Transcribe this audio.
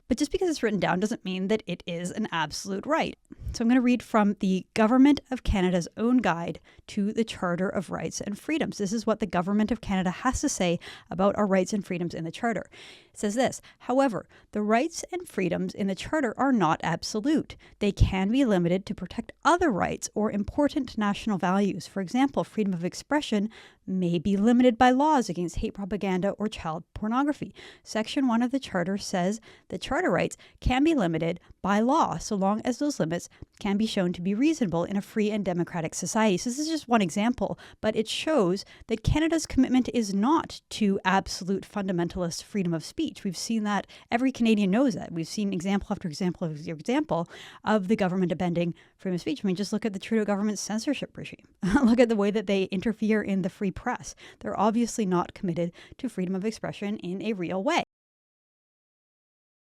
But just because it's written down doesn't mean that it is an absolute right. So I'm going to read from the Government of Canada's own guide to the Charter of Rights and Freedoms. This is what the Government of Canada has to say about our rights and freedoms in the Charter. It says this: however, the rights and freedoms in the Charter are not absolute. They can be limited to protect other rights or important national values. For example, freedom of expression may be limited by laws against hate propaganda or child pornography. Section 1 of the Charter says that charter rights can be limited by law so long as those limits can be shown to be reasonable in a free and democratic society. So this is just one example, but it shows that Canada's commitment is not to absolute fundamentalist freedom of speech. We've seen that. Every Canadian knows that. We've seen example after example after example of the government bending freedom of speech. I mean, just look at the Trudeau government's censorship regime. Look at the way that they interfere in the free press. They're obviously not committed to freedom of expression in a real way.